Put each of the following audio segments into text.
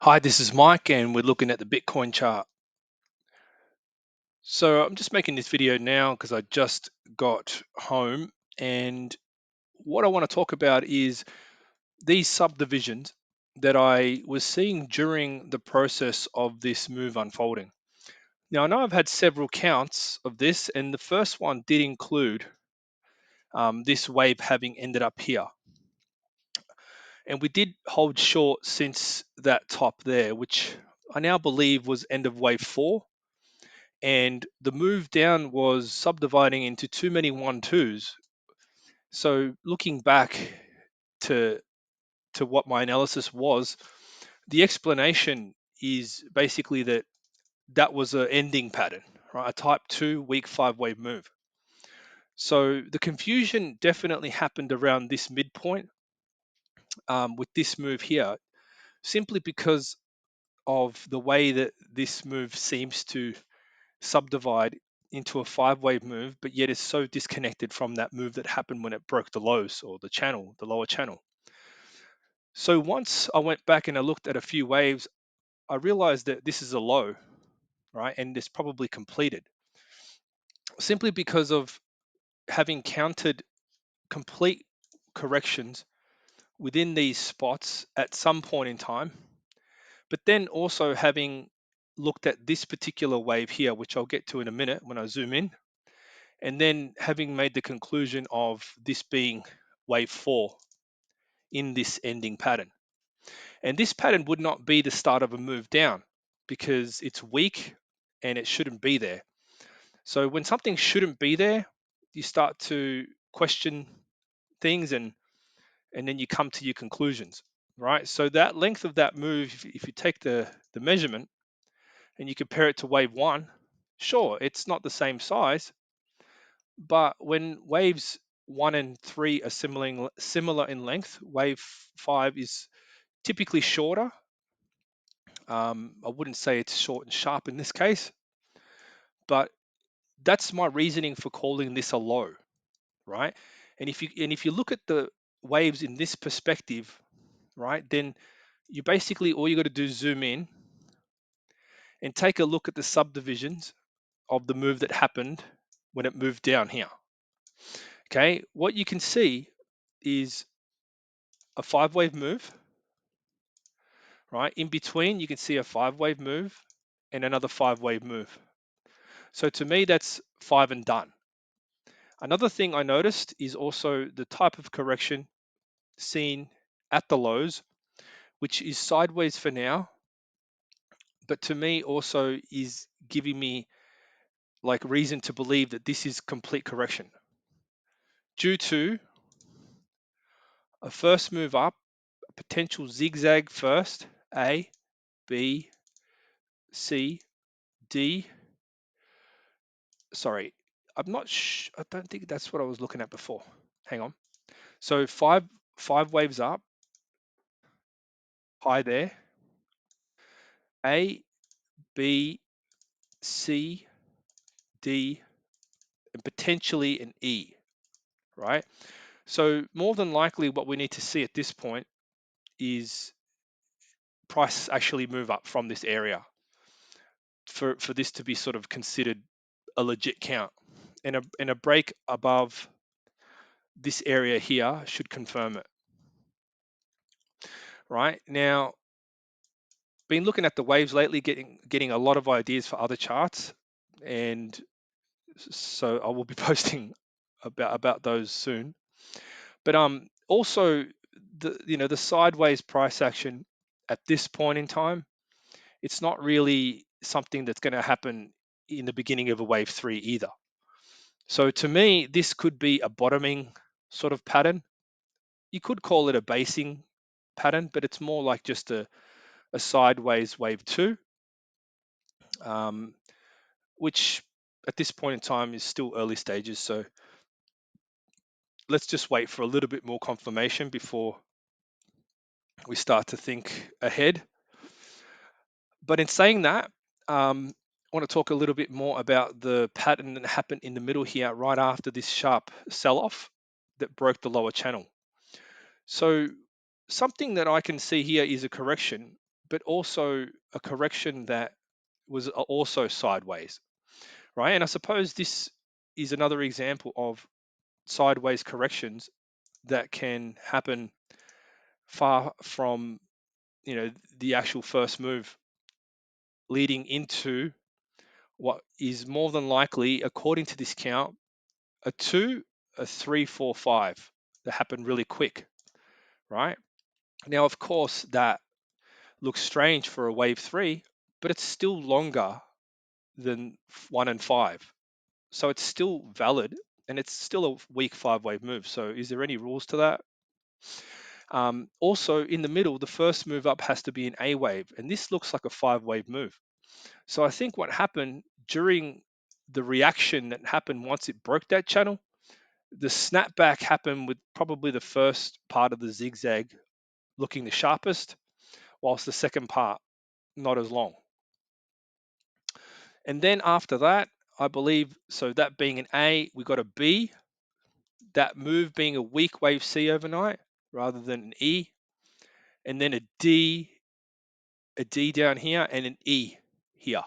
Hi, this is Mike, and we're looking at the Bitcoin chart. So I'm just making this video now because I just got home, and what I want to talk about is these subdivisions that I was seeing during the process of this move unfolding. Now, I know I've had several counts of this, and the first one did include this wave having ended up here. And we did hold short since that top there, which I now believe was end of wave 4. And the move down was subdividing into too many 1-2s. So looking back to what my analysis was, the explanation is basically that that was an ending pattern, right? A type 2 week 5 wave move. So the confusion definitely happened around this midpoint with this move here, simply because of the way that this move seems to subdivide into a 5 wave move, but yet is so disconnected from that move that happened when it broke the lows or the channel, the lower channel. So once I went back and I looked at a few waves, I realized that this is a low, right? And it's probably completed simply because of having counted complete corrections within these spots at some point in time, but then also having looked at this particular wave here, which I'll get to in a minute when I zoom in, and then having made the conclusion of this being wave 4 in this ending pattern. And this pattern would not be the start of a move down because it's weak and it shouldn't be there. So when something shouldn't be there, you start to question things, and then you come to your conclusions, right? So that length of that move, if you take the measurement and you compare it to wave 1, sure, it's not the same size, but when waves 1 and 3 are similar in length, wave 5 is typically shorter. I wouldn't say it's short and sharp in this case, but that's my reasoning for calling this a low, right? And if you look at the waves in this perspective, right, then you basically all you got to do is zoom in and take a look at the subdivisions of the move that happened when it moved down here. Okay, what you can see is a 5 wave move, right? In between, you can see a 5 wave move and another 5 wave move. So to me, that's 5 and done. Another thing I noticed is also the type of correction seen at the lows, which is sideways for now, but to me also is giving me like reason to believe that this is complete correction due to a first move up, a potential zigzag first, A, B, C, D. Sorry, I don't think that's what I was looking at before. Hang on. So five waves up, high there. A, B, C, D, and potentially an E, right? So more than likely what we need to see at this point is price actually move up from this area for this to be sort of considered a legit count. And a break above this area here should confirm it. Right? Now, been looking at the waves lately, getting a lot of ideas for other charts, and so I will be posting about those soon. But also the sideways price action at this point in time, it's not really something that's going to happen in the beginning of a wave 3 either. So to me, this could be a bottoming sort of pattern. You could call it a basing pattern, but it's more like just a sideways wave 2, um, which at this point in time is still early stages. So let's just wait for a little bit more confirmation before we start to think ahead. But in saying that, I want to talk a little bit more about the pattern that happened in the middle here, right after this sharp sell-off that broke the lower channel. So something that I can see here is a correction, but also a correction that was also sideways, right? And I suppose this is another example of sideways corrections that can happen far from, the actual first move, leading into what is more than likely, according to this count, a two, a three, four, five that happened really quick, right? Now, of course, that looks strange for a wave three, but it's still longer than one and five. So it's still valid and it's still a weak five wave move. So is there any rules to that? Also, in the middle, the first move up has to be an A wave, and this looks like a five wave move. So I think what happened during the reaction that happened once it broke that channel, the snapback happened with probably the first part of the zigzag looking the sharpest, whilst the second part not as long. And then after that, I believe, so that being an A, we got a B, that move being a weak wave C overnight rather than an E, and then a D down here, and an E here,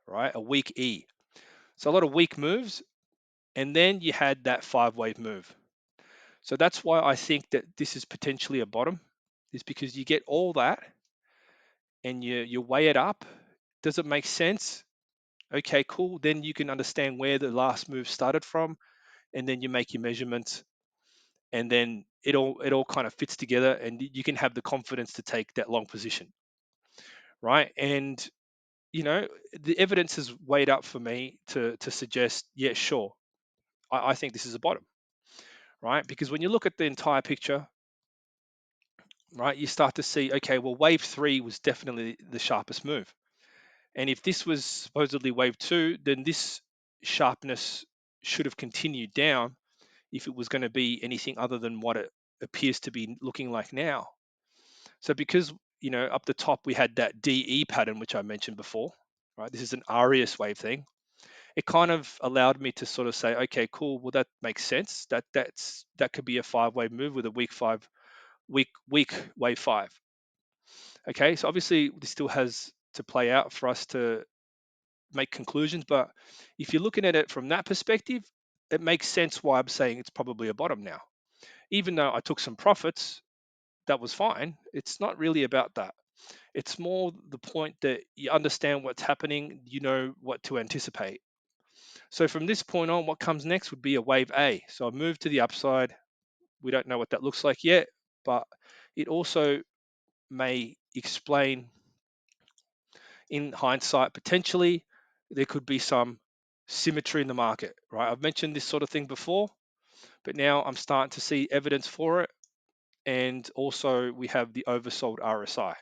right? A weak E. So a lot of weak moves, and then you had that five wave move. So that's why I think that this is potentially a bottom, is because you get all that and you weigh it up. Does it make sense? Okay, cool. Then you can understand where the last move started from, and then you make your measurements, and then it all kind of fits together, and you can have the confidence to take that long position, right? And the evidence is weighed up for me to suggest, yeah, sure, I think this is a bottom, right? Because when you look at the entire picture, right, you start to see, okay, well, wave three was definitely the sharpest move. And if this was supposedly wave two, then this sharpness should have continued down if it was going to be anything other than what it appears to be looking like now. So because, up the top we had that DE pattern, which I mentioned before, right? This is an AriasWave thing. It kind of allowed me to sort of say, okay, cool. Well, that makes sense. That could be a five wave move with a weak wave five. Okay, so obviously this still has to play out for us to make conclusions, but if you're looking at it from that perspective, it makes sense why I'm saying it's probably a bottom now. Even though I took some profits, that was fine. It's not really about that. It's more the point that you understand what's happening, you know what to anticipate. So from this point on, what comes next would be a wave A. So I move to the upside. We don't know what that looks like yet, but it also may explain, in hindsight, potentially there could be some symmetry in the market, right? I've mentioned this sort of thing before, but now I'm starting to see evidence for it. And also we have the oversold RSI.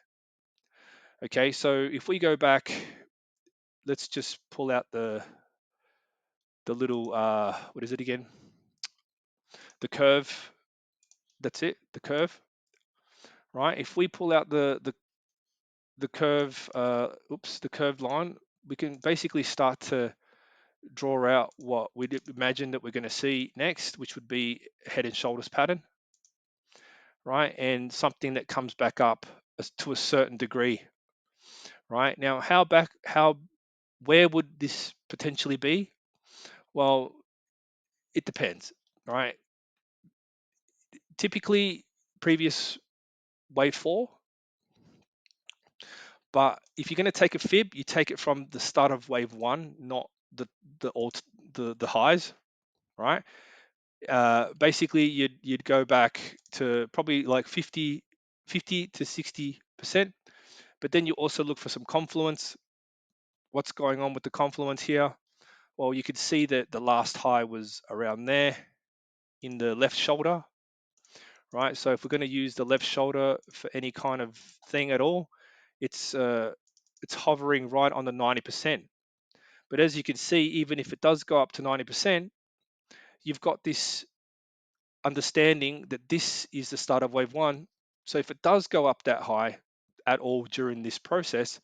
Okay, so if we go back, let's just pull out the little what is it again? The curve. That's it, the curve, right? If we pull out the curve, the curved line, we can basically start to draw out what we'd imagine that we're going to see next, which would be a head and shoulders pattern, right? And something that comes back up to a certain degree, right? Now, where would this potentially be? Well, it depends, right? Typically, previous wave four, but if you're going to take a fib, you take it from the start of wave one, not the alt the highs, right? Basically, you'd go back to probably like 50 to 60%, but then you also look for some confluence. What's going on with the confluence here? Well, you could see that the last high was around there in the left shoulder, right? So if we're going to use the left shoulder for any kind of thing at all, it's hovering right on the 90%. But as you can see, even if it does go up to 90%, you've got this understanding that this is the start of wave one. So if it does go up that high at all during this process,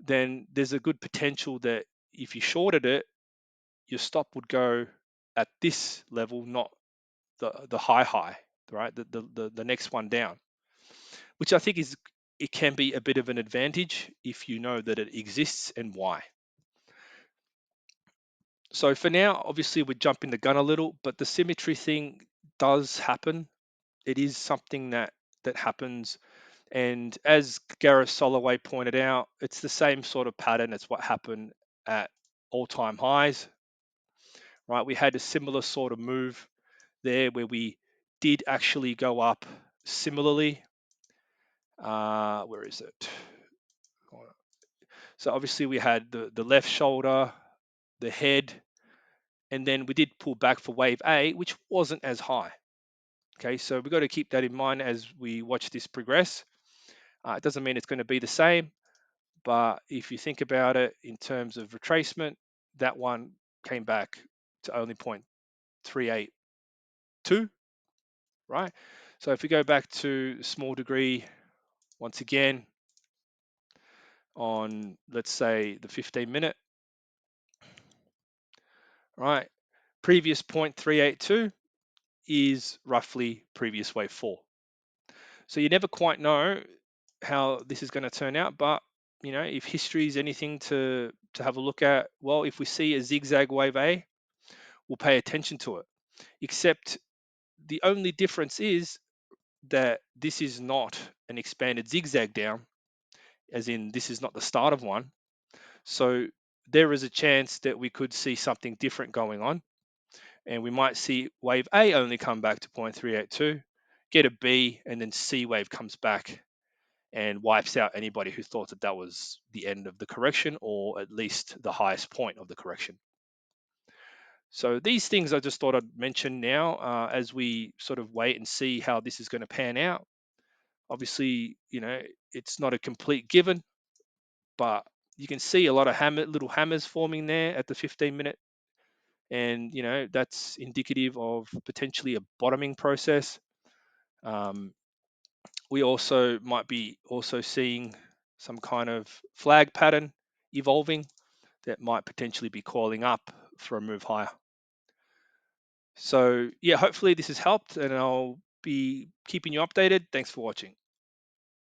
then there's a good potential that if you shorted it, your stop would go at this level, not the high, right? The next one down, which I think it can be a bit of an advantage if you know that it exists and why. So for now, obviously we're jumping the gun a little, but the symmetry thing does happen. It is something that happens. And as Gareth Soloway pointed out, it's the same sort of pattern as what happened at all-time highs, right? We had a similar sort of move there where we did actually go up similarly. Where is it? So obviously we had the left shoulder, the head, and then we did pull back for wave A, which wasn't as high. Okay, so we've got to keep that in mind as we watch this progress. It doesn't mean it's going to be the same, but if you think about it in terms of retracement, that one came back to only 0.382, right? So if we go back to small degree, once again, on, let's say, the 15-minute, right? Previous 0.382 is roughly previous wave 4. So you never quite know how this is going to turn out, but if history is anything to have a look at, well, if we see a zigzag wave A, we'll pay attention to it. Except the only difference is that this is not an expanded zigzag down, as in this is not the start of one. So there is a chance that we could see something different going on, and we might see wave A only come back to 0.382, get a B, and then C wave comes back and wipes out anybody who thought that that was the end of the correction, or at least the highest point of the correction. So these things I just thought I'd mention now as we sort of wait and see how this is going to pan out. Obviously, it's not a complete given, but you can see a lot of little hammers forming there at the 15-minute. And, that's indicative of potentially a bottoming process. We also might be also seeing some kind of flag pattern evolving that might potentially be coiling up for a move higher. So yeah, hopefully this has helped, and I'll be keeping you updated. Thanks for watching.